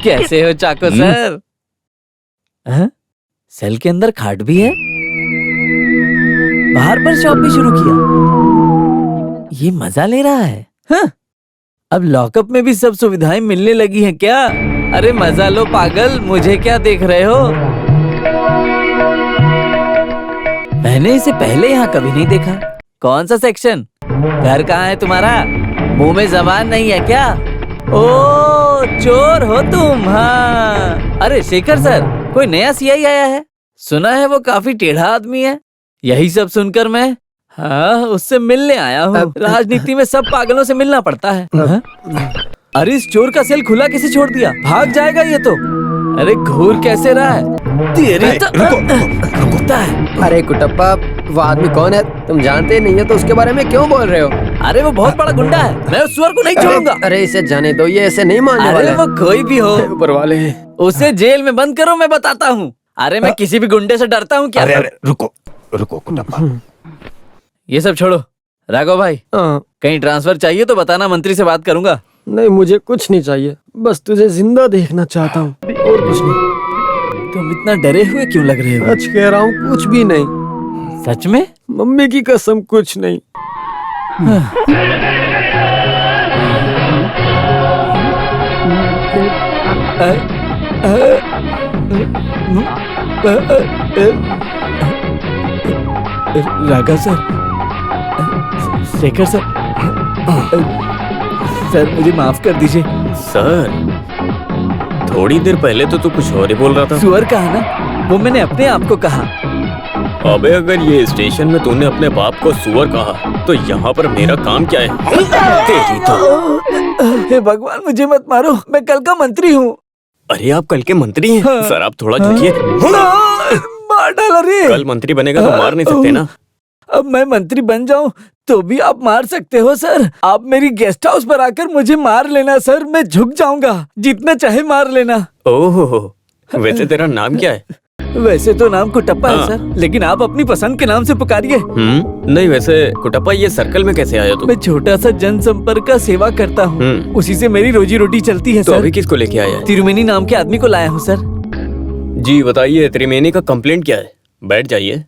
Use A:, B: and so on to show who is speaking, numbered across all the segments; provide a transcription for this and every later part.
A: कैसे हो चाको sir? Cell के अंदर खाट भी है, बाहर पर शॉप भी शुरू किया। ये मजा ले रहा है। हाँ? अब लॉकअप में भी सब सुविधाएं मिलने लगी हैं क्या? अरे मजा लो पागल, मुझे क्या देख रहे हो? मैंने इसे पहले यहाँ कभी नहीं देखा। कौन सा सेक्शन? घर कहाँ है तुम्हारा? मुंह में जबान नहीं है क्या? ओ चोर हो तुम। हाँ, अरे शेखर सर, कोई नया सीआई आया है, सुना है वो काफी टेढ़ा आदमी है। यही सब सुनकर मैं उससे मिलने आया हूँ। राजनीति में सब पागलों से मिलना पड़ता है। अरे इस चोर का सेल खुला कैसे छोड़ दिया? भाग जाएगा ये तो। अरे घूर कैसे रहा है? तेरी तो कुत्ता है।
B: अरे कुटप्पा, वो आदमी कौन है तुम जानते नहीं हो तो उसके बारे में क्यों बोल रहे हो?
A: अरे वो बहुत बड़ा गुंडा है, मैं उस सुअर को नहीं छोड़ूंगा।
B: अरे इसे जाने दो, ये ऐसे नहीं मानने वाला है।
A: वो कोई भी हो,
B: ऊपर वाले
A: उसे जेल में बंद करो, मैं बताता हूँ। अरे मैं किसी भी गुंडे से डरता हूँ क्या?
C: अरे रुको कुटप्पा,
A: ये सब छोड़ो। राघव भाई, कहीं ट्रांसफर चाहिए तो बताना, मंत्री से बात करूंगा।
B: नहीं, मुझे कुछ नहीं चाहिए, बस तुझे जिंदा देखना चाहता हूँ और कुछ नहीं।
A: तुम इतना डरे हुए क्यों लग रहे हो?
B: सच कह रहा हूँ, कुछ भी नहीं।
A: सच में?
B: मम्मी की कसम, कुछ नहीं।
A: Raghav sir, Shekhar sir, sir मुझे माफ कर दीजिए।
D: सर, थोड़ी देर पहले तो तू कुछ और ही बोल रहा था।
A: सुअर कहा ना, वो मैंने अपने आप को कहा।
D: अबे अगर ये स्टेशन में तूने अपने बाप को सुअर कहा तो यहाँ पर मेरा काम क्या है? तेरी तो।
A: हे भगवान, मुझे मत मारो, मैं कल का मंत्री हूँ।
D: अरे आप कल के मंत्री हैं?
A: हाँ।
D: सर आप थोड़ा झुकिए।
A: मार डाला रे।
D: कल मंत्री बनेगा तो मार नहीं सकते ना।
A: अब मैं मंत्री बन जाऊं तो भी आप मार सकते हो सर। आप मेरी गेस्ट हाउस पर आकर मुझे मार लेना सर, मैं झुक जाऊंगा, जितना चाहे मार लेना।
D: ओह, वैसे तेरा नाम क्या है?
A: वैसे तो नाम कुटप्पा है सर, लेकिन आप अपनी पसंद के नाम से पुकारिए।
D: नहीं, वैसे कुटप्पा ये सर्कल में कैसे आया तू?
A: मैं छोटा सा जनसंपर्क का सेवा करता हूँ, उसी से मेरी रोजी रोटी चलती है
D: तो
A: सर।
D: अभी किसको लेके आया है?
A: तिरुमेनी नाम के आदमी को लाया हूँ सर।
D: जी बताइए, त्रिवेणी का कंप्लेंट क्या है? बैठ जाइए।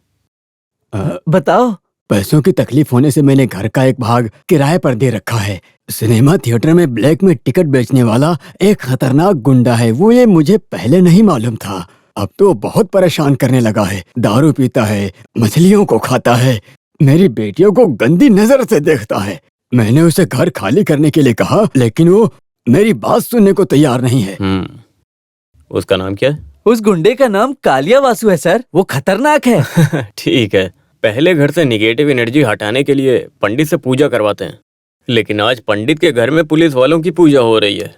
A: बताओ।
E: पैसों की तकलीफ होने से मैंने घर का एक भाग किराए पर दे रखा है। सिनेमा थिएटर में ब्लैक में टिकट बेचने वाला एक खतरनाक गुंडा है, वो ये मुझे पहले नहीं मालूम था। अब तो बहुत परेशान करने लगा है, दारू पीता है, मछलियों को खाता है, मेरी बेटियों को गंदी नजर से देखता है। मैंने उसे घर खाली करने के लिए कहा, लेकिन वो मेरी बात सुनने को तैयार नहीं है।
D: उसका नाम क्या है?
A: उस गुंडे का नाम कालिया वासु है सर, वो खतरनाक है।
D: ठीक है, पहले घर से निगेटिव एनर्जी हटाने के लिए पंडित से पूजा करवाते हैं, लेकिन आज पंडित के घर में पुलिस वालों की पूजा हो रही है।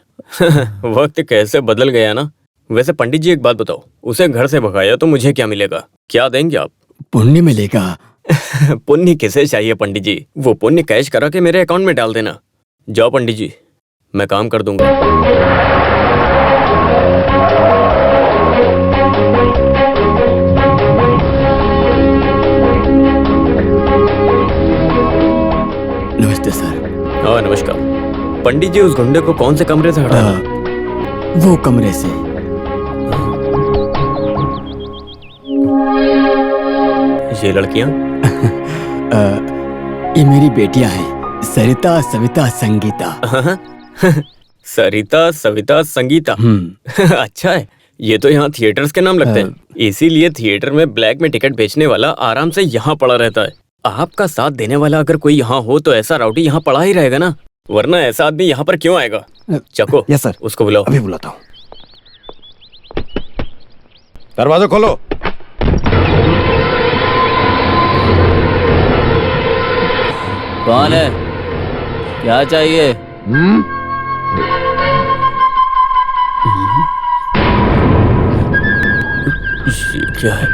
D: वक्त कैसे बदल गया ना। वैसे पंडित जी एक बात बताओ, उसे घर से भगाया तो मुझे क्या मिलेगा? क्या देंगे आप?
E: पुण्य मिलेगा।
D: पुण्य किसे चाहिए पंडित जी? वो पुण्य कैश करा के मेरे अकाउंट में डाल देना। जाओ पंडित जी, मैं काम कर दूंगा।
E: नमस्ते सर।
D: हाँ नमस्कार। पंडित जी, उस गुंडे को कौन से कमरे से हटाना?
E: वो कमरे से।
D: ये लड़कियां?
E: ये मेरी बेटियां हैं, सरिता, सविता, संगीता।
D: सरिता, सविता, संगीता। अच्छा है, ये तो यहाँ थिएटर्स के नाम लगते हैं, इसीलिए थिएटर में ब्लैक में टिकट बेचने वाला आराम से यहाँ पड़ा रहता है। आपका साथ देने वाला अगर कोई यहाँ हो तो ऐसा राउडी यहाँ पड़ा ही रहेगा ना, वरना ऐसा आदमी यहाँ पर क्यों आएगा? चको,
C: यस सर,
D: उसको बुलाओ।
C: अभी बुलाता हूँ। दरवाजा खोलो।
A: कौन है? क्या चाहिए?
D: ये क्या है?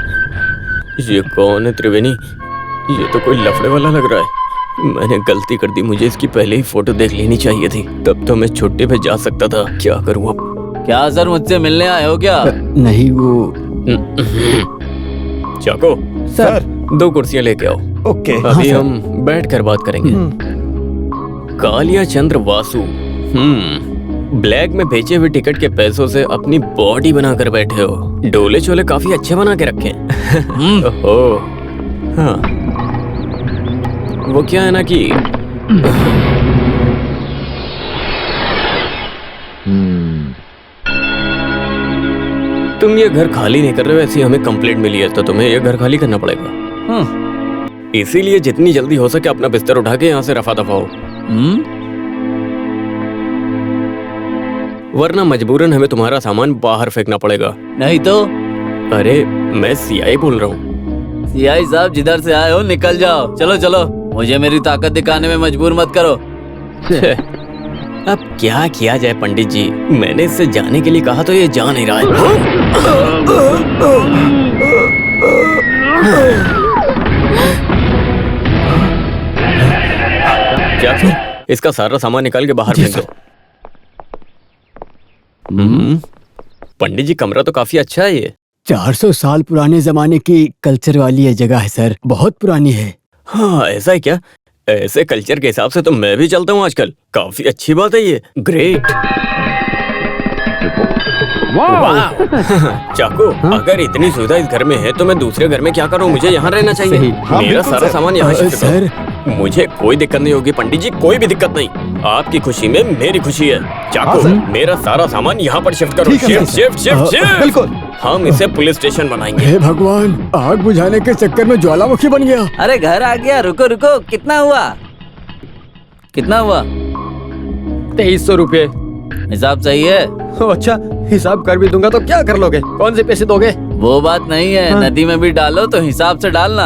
D: ये कौन है त्रिवेणी? ये तो कोई लफड़े वाला लग रहा है। मैंने गलती कर दी, मुझे इसकी पहले ही फोटो देख लेनी चाहिए थी, तब तो मैं छुट्टी पे जा सकता था। क्या करूं अब?
A: क्या सर, मुझसे मिलने आए हो क्या?
E: नहीं, वो
D: चाको
C: सर,
D: 2 कुर्सियां लेके आओ।
C: ओके।
D: अभी हम बैठ कर बात करेंगे। कालिया चंद्र वासु, ब्लैक में बेचे हुए टिकट के पैसों से अपनी बॉडी बनाकर बैठे हो। डोले चोले काफी अच्छे बना के रखे हैं। ओहो, हाँ। वो क्या है ना कि तुम ये घर खाली नहीं कर रहे हो, ऐसी हमें कंप्लेंट मिली है तो तुम्हें ये घर खाली करना पड़ेगा। इसीलिए जितनी जल्दी हो सके अपना बिस्तर उठा के यहाँ से रफा दफा हो, वरना मजबूरन हमें तुम्हारा सामान बाहर फेंकना पड़ेगा।
A: नहीं तो
D: अरे मैं सीआई बोल रहा हूँ।
A: सीआई साहब जिधर से आए हो निकल जाओ। चलो चलो, मुझे मेरी ताकत दिखाने में मजबूर मत करो।
D: अब क्या किया जाए पंडित जी, मैंने इससे जाने के लिए कहा तो ये जा नहीं रहा है। क्या सर? इसका सारा सामान निकाल के बाहर फेंक दो। पंडित जी कमरा तो काफी अच्छा है ये।
E: 400 साल पुराने जमाने की कल्चर वाली ये जगह है सर, बहुत पुरानी है।
D: हाँ ऐसा है क्या? ऐसे कल्चर के हिसाब से तो मैं भी चलता हूँ आजकल। काफी अच्छी बात है ये। ग्रेट। वाह। चाकू, अगर इतनी सुविधा इस घर में है तो मैं दूसरे घर में क्या करूँ? मुझे यहाँ रहना चाहिए। मेरा सारा सामान यहाँ शिफ्ट
E: सर
D: करो। मुझे कोई दिक्कत नहीं होगी पंडित जी, कोई भी दिक्कत नहीं। आपकी खुशी में मेरी खुशी है। चाकू, मेरा सारा सामान यहाँ पर शिफ्ट करो। Shift shift shift shift.
C: बिल्कुल।
D: हम इसे पुलिस स्टेशन बनाएंगे।
E: हे भगवान, आग बुझाने के चक्कर में ज्वालामुखी बन गया।
A: अरे घर आ गया, रुको रुको। कितना हुआ? कितना हुआ?
B: 2300 रुपये।
A: हिसाब सही है?
B: अच्छा, हिसाब कर भी दूंगा तो क्या कर लोगे? कौन से पैसे दोगे?
A: वो बात नहीं है। नदी में भी डालो तो हिसाब से डालना।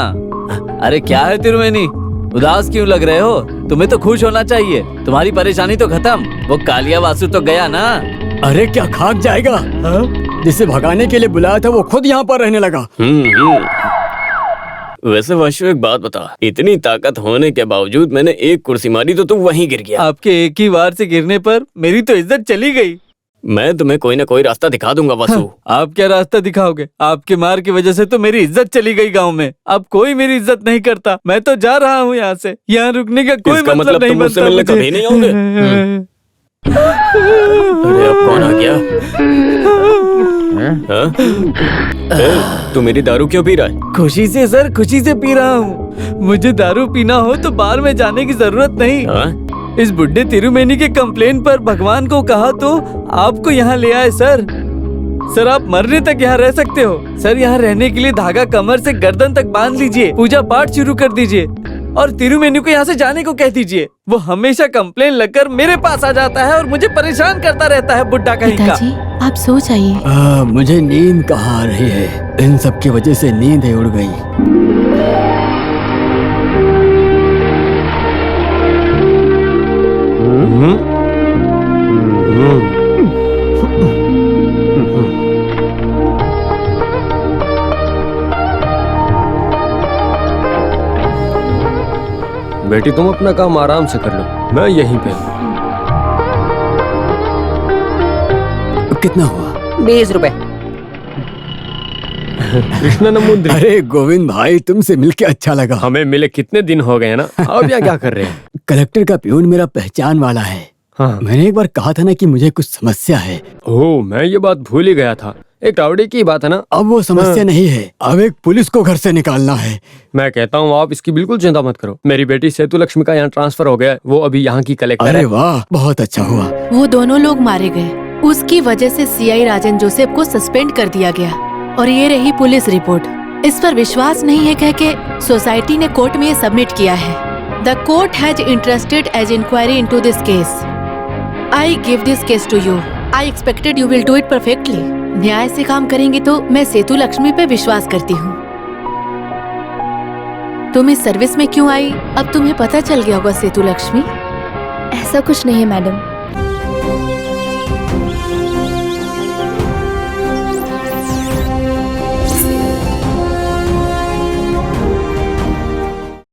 A: अरे क्या है तिरुमेनी, उदास क्यों लग रहे हो? तुम्हें तो खुश होना चाहिए, तुम्हारी परेशानी तो खत्म। वो कालिया वासु तो गया ना।
E: अरे क्या खाक जाएगा? जिसे भगाने के लिए बुलाया था वो खुद यहाँ पर रहने लगा।
D: वैसे वाशु एक बात बता, इतनी ताकत होने के बावजूद मैंने एक कुर्सी मारी तो तू वहीं गिर गया।
A: आपके एक ही वार से गिरने पर मेरी तो इज्जत चली गई।
D: मैं तुम्हें कोई ना कोई रास्ता दिखा दूंगा वासु।
A: आप क्या रास्ता दिखाओगे? आपके मार की वजह से तो मेरी इज्जत चली गई गांव में। अब कोई मेरी इज्जत नहीं करता। मैं तो जा रहा हूँ यहाँ से। यहाँ रुकने का कोई
D: इसका
A: मतलब नहीं
D: तुम मुझसे
A: बनता
D: मिलने
A: मुझे।
D: कभी नहीं आओगे? अरे अब कौन आ गया? तू मेरी दारू क्यों पी रहा है?
A: खुशी से सर, खुशी से पी रहा हूँ। मुझे दारू पीना हो तो बाहर में जाने की जरूरत नहीं।
D: हाँ?
A: इस बुड्ढे तिरुमेनी के कंप्लेन पर भगवान को कहा तो आपको यहाँ ले आए सर। सर आप मरने तक यहाँ रह सकते हो। सर यहाँ रहने के लिए धागा कमर से गर्दन तक बांध लीजिए, पूजा पाठ शुरू कर दीजिए और तिरुमेनी को यहाँ से जाने को कह दीजिए। वो हमेशा कंप्लेन लगकर मेरे पास आ जाता है और मुझे परेशान करता रहता है, बुड्ढा कहीं का।
F: पिताजी आप सो जाइए।
E: मुझे नींद कहाँ आ रही है? इन सब की वजह से नींद ही उड़ गई।
B: बेटी तुम अपना काम आराम से कर लो, मैं यहीं पे हूँ।
E: कितना हुआ?
G: 20 रुपए।
B: कृष्ण नमुद्री।
E: अरे गोविंद भाई, तुमसे मिलके अच्छा लगा।
B: हमें मिले कितने दिन हो गए ना। अब यहाँ क्या कर रहे हैं?
E: कलेक्टर का प्यून मेरा पहचान वाला है।
B: हाँ।
E: मैंने एक बार कहा था ना कि मुझे कुछ समस्या है।
B: ओह, मैं ये बात भूल ही गया था। एक टावड़ी की बात है ना।
E: अब वो समस्या नहीं है, अब एक पुलिस को घर से निकालना है।
B: मैं कहता हूँ आप इसकी बिल्कुल चिंता मत करो। मेरी बेटी सेतु लक्ष्मी का यहाँ ट्रांसफर हो गया है। वो अभी यहाँ की कलेक्टर
E: अरे
B: है।
E: वाह, बहुत अच्छा हुआ।
F: वो दोनों लोग मारे गए। उसकी वजह से सीआई राजन जोसेफ को सस्पेंड कर दिया गया और ये रही पुलिस रिपोर्ट। इस पर विश्वास नहीं है कह के सोसाइटी ने कोर्ट में ये सबमिट किया है। The court has interested as inquiry into this case. I give this case to you. I expected you will do it perfectly. न्याय से काम करेंगे तो मैं सेतु लक्ष्मी पे विश्वास करती हूँ। तुम इस सर्विस में क्यों आई, अब तुम्हें पता चल गया होगा सेतु लक्ष्मी।
H: ऐसा कुछ नहीं है मैडम,